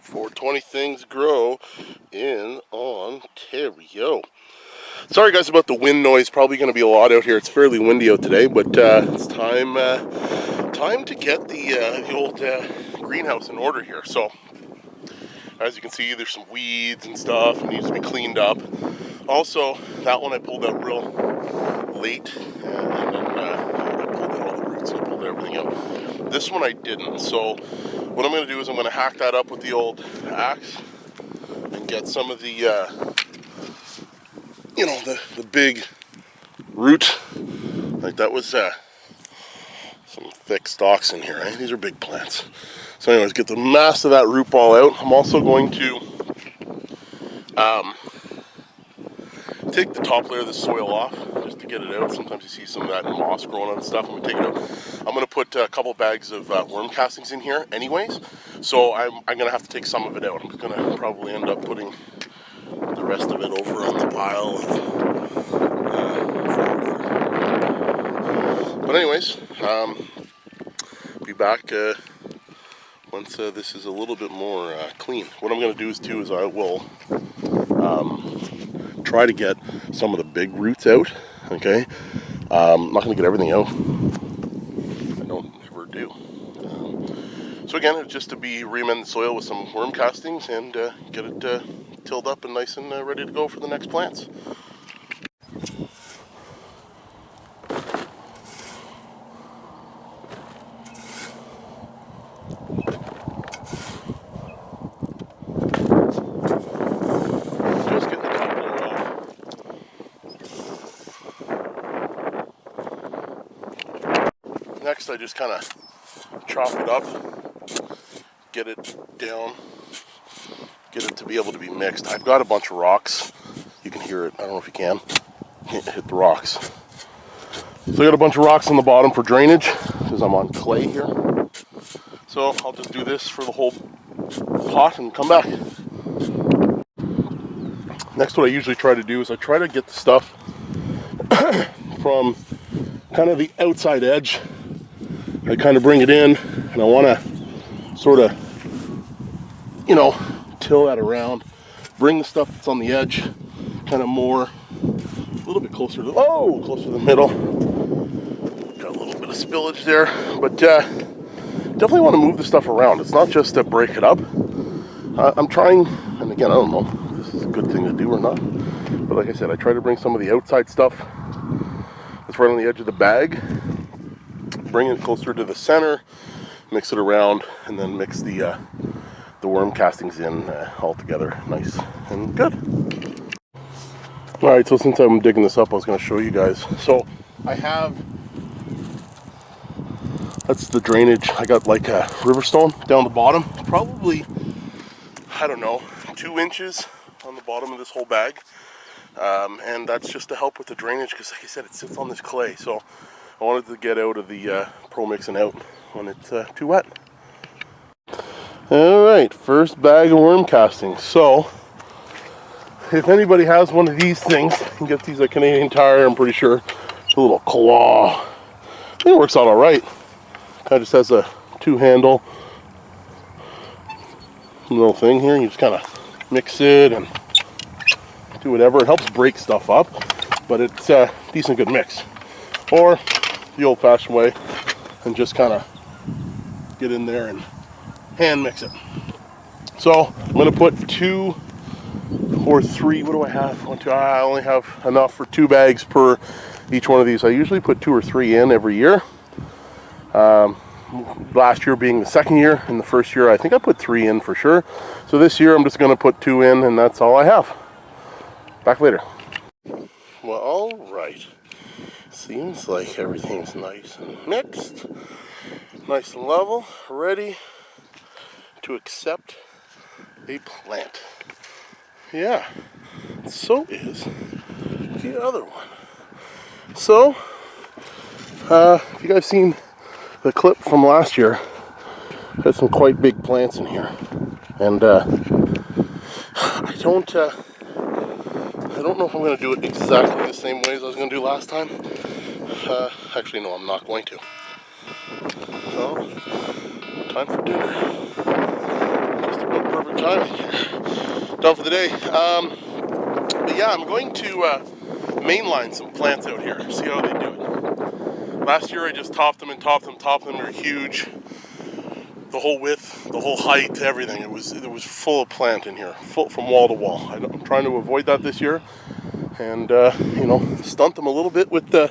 420 things grow in Ontario. Sorry guys about the wind noise. Probably going to be a lot out here. It's fairly windy out today, but it's time to get the old greenhouse in order here. So as you can see, there's some weeds and stuff. It needs to be cleaned up. Also, that one I pulled out real late, and then I pulled out all the roots and I pulled everything out. This one I didn't. So what I'm going to do is I'm going to hack that up with the old axe and get some of the the big root. Like that was some thick stalks in here, right? These are big plants. So anyways, get the mass of that root ball out. I'm also going to take the top layer of the soil off just to get it out. Sometimes you see some of that moss growing on and stuff. I'm going to take it out. I'm going to put a couple bags of worm castings in here anyways. So I'm going to have to take some of it out. I'm going to probably end up putting the rest of it over on the pile of but anyways, be back once this is a little bit more clean. What I'm going to do is I will try to get some of the big roots out. Okay, I'm not going to get everything out. I don't ever do. So again, it's just to be reamend the soil with some worm castings and get it tilled up and nice and ready to go for the next plants. Just get the top layer off. Next, I just kind of chop it up, get it down, get it to be able to be mixed. I've got a bunch of rocks. You can hear it. I don't know if you can. Hit the rocks. So I got a bunch of rocks on the bottom for drainage because I'm on clay here. So I'll just do this for the whole pot and come back. Next, what I usually try to do is I try to get the stuff from kind of the outside edge. I kind of bring it in and I want to sort of, till that around. Bring the stuff that's on the edge kind of more, a little bit closer to the middle. Got a little bit of spillage there, but definitely want to move the stuff around. It's not just to break it up. I'm trying, and again, I don't know if this is a good thing to do or not, but like I said, I try to bring some of the outside stuff that's right on the edge of the bag, bring it closer to the center, mix it around, and then mix the worm castings in all together, nice and good. All right, so since I'm digging this up, I was going to show you guys. So I have, that's the drainage. I got like a river stone down the bottom, probably, I don't know, 2 inches on the bottom of this whole bag. And that's just to help with the drainage because, like I said, it sits on this clay. So I wanted to get out of the Pro Mixing out when it's too wet. All right, first bag of worm castings. So if anybody has one of these things, you can get these at Canadian Tire, I'm pretty sure. It's a little claw. I think it works out all right. Kind of just has a 2-handle little thing here. You just kind of mix it and do whatever. It helps break stuff up, but it's a decent good mix. Or the old-fashioned way and just kind of get in there and hand mix it. So I'm going to put 2 or 3, what do I have? 1, 2, I only have enough for 2 bags per each one of these. I usually put 2 or 3 in every year. Last year being the second year, and the first year I think I put 3 in for sure. So this year I'm just going to put 2 in, and that's all I have. Back later. Well, all right. Seems like everything's nice and mixed, nice and level, ready to accept a plant. Yeah, so is the other one. So, if you guys seen the clip from last year, had some quite big plants in here, and I don't know if I'm going to do it exactly the same way as I was going to do last time. Actually, no, I'm not going to. So, time for dinner. Just about Alright, done for the day. But yeah, I'm going to mainline some plants out here, see how they do it. Last year I just topped them. They're huge. The whole width, the whole height, everything. It was full of plant in here, full from wall to wall. I'm trying to avoid that this year, and you know, stunt them a little bit with the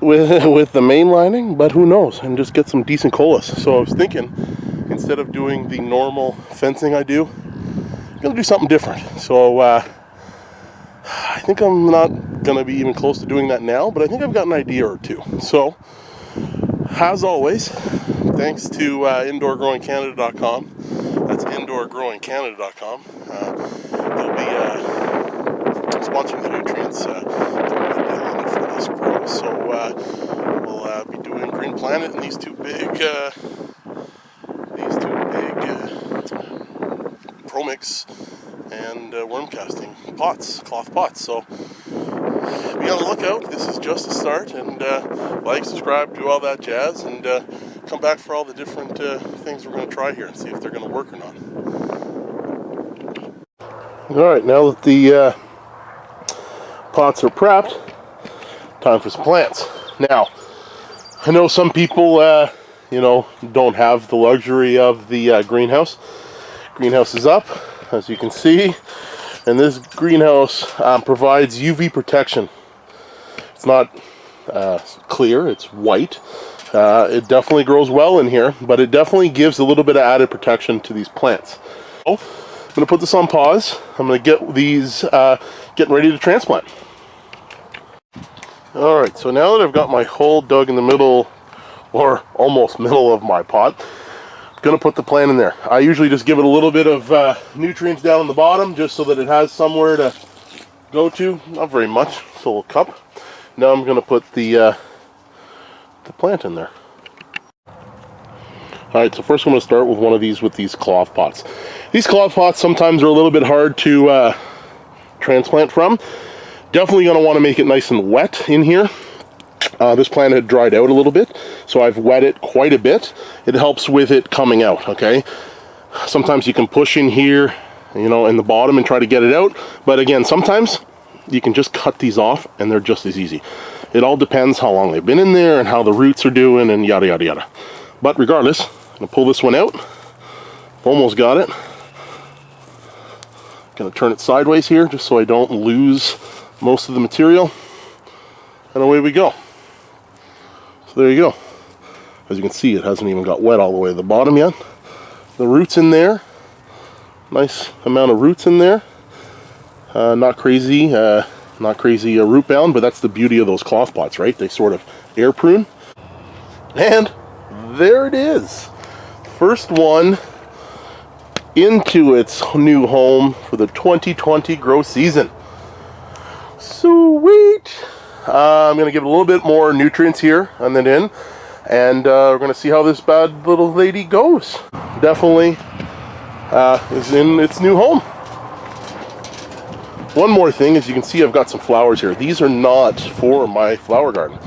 mainlining, but who knows, and just get some decent colas. So I was thinking, instead of doing the normal fencing I do, I'm gonna do something different. So I think I'm not gonna be even close to doing that now, but I think I've got an idea or two. So as always, thanks to indoorgrowingcanada.com. That's indoorgrowingcanada.com. They'll be sponsoring the nutrients for this grow. So we'll be doing Green Planet in these two big Promix and worm casting pots, cloth pots. So be on the lookout. This is just a start, and like, subscribe, do all that jazz, and come back for all the different things we're going to try here and see if they're going to work or not. Alright, now that the pots are prepped, time for some plants. Now, I know some people you know, don't have the luxury of the greenhouse. Greenhouse is up, as you can see, and this greenhouse provides UV protection. It's not clear, it's white. It definitely grows well in here, but it definitely gives a little bit of added protection to these plants. So, I'm going to put this on pause. I'm going to get these getting ready to transplant. Alright, so now that I've got my hole dug in the middle, or almost middle of my pot, I'm going to put the plant in there. I usually just give it a little bit of nutrients down on the bottom, just so that it has somewhere to go to. Not very much, just a little cup. Now I'm going to put the plant in there. Alright, so first I'm going to start with one of these, with these cloth pots. These cloth pots sometimes are a little bit hard to transplant from. Definitely going to want to make it nice and wet in here. This plant had dried out a little bit, so I've wet it quite a bit. It helps with it coming out, okay? Sometimes you can push in here, you know, in the bottom and try to get it out, but again, sometimes you can just cut these off and they're just as easy. It all depends how long they've been in there and how the roots are doing and yada yada yada. But regardless, I'm going to pull this one out. Almost got it. Going to turn it sideways here just so I don't lose most of the material. And away we go. So there you go. As you can see, it hasn't even got wet all the way to the bottom yet. The roots in there. Nice amount of roots in there. Not crazy root bound, but that's the beauty of those cloth pots, right? They sort of air prune. And there it is. First one into its new home for the 2020 grow season. Sweet! I'm going to give it a little bit more nutrients here and then in, and we're going to see how this bad little lady goes. Definitely is in its new home. One more thing, as you can see, I've got some flowers here. These are not for my flower garden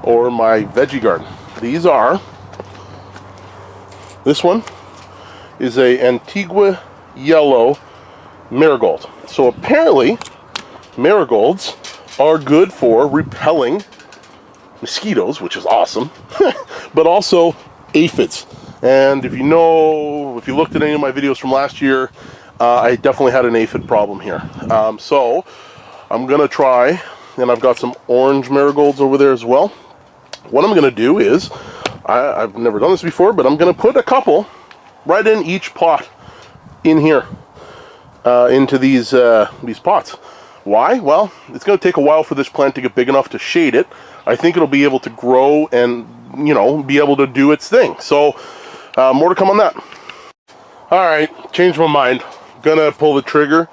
or my veggie garden. These are, this one is a Antigua yellow marigold. So apparently marigolds are good for repelling mosquitoes, which is awesome, but also aphids. And if you looked at any of my videos from last year, I definitely had an aphid problem here. So I'm gonna try, and I've got some orange marigolds over there as well. What I'm gonna do is, I've never done this before, but I'm gonna put a couple right in each pot in here, into these pots. Why? Well, it's going to take a while for this plant to get big enough to shade it. I think it'll be able to grow and, you know, be able to do its thing. So, more to come on that. Alright, changed my mind. Gonna pull the trigger.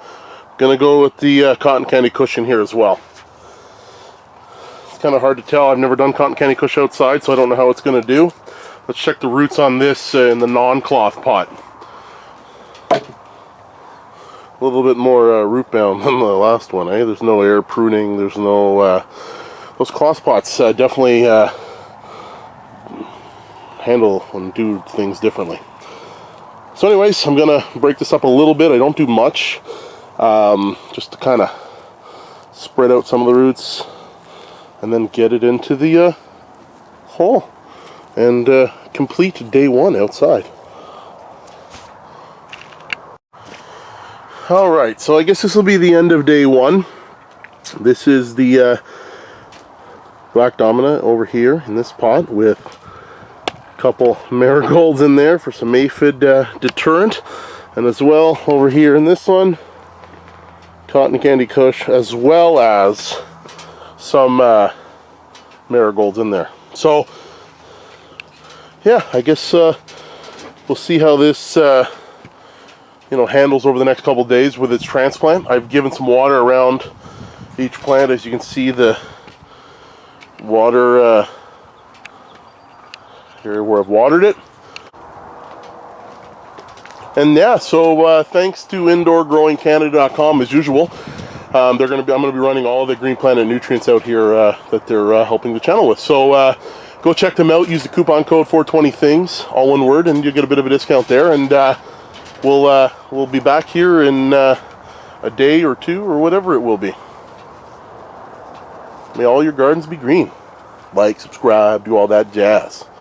Gonna go with the cotton candy cushion here as well. It's kind of hard to tell. I've never done cotton candy kush outside, so I don't know how it's going to do. Let's check the roots on this in the non-cloth pot. A little bit more root bound than the last one, eh? There's no air pruning, there's no... those cloth pots definitely handle and do things differently. So anyways, I'm gonna break this up a little bit. I don't do much, just to kind of spread out some of the roots and then get it into the hole and complete day one outside. Alright, so I guess this will be the end of day one. This is the black domina over here in this pot with a couple marigolds in there for some aphid deterrent, and as well over here in this one, cotton candy kush, as well as some marigolds in there. So yeah, I guess we'll see how this handles over the next couple days with its transplant. I've given some water around each plant. As you can see, the water here where I've watered it. And yeah, so thanks to indoorgrowingcanada.com as usual. I'm going to be running all of the Green Planet nutrients out here that they're helping the channel with. So go check them out. Use the coupon code 420things, all one word, and you'll get a bit of a discount there. And we'll be back here in a day or two or whatever it will be. May all your gardens be green. Like, subscribe, do all that jazz.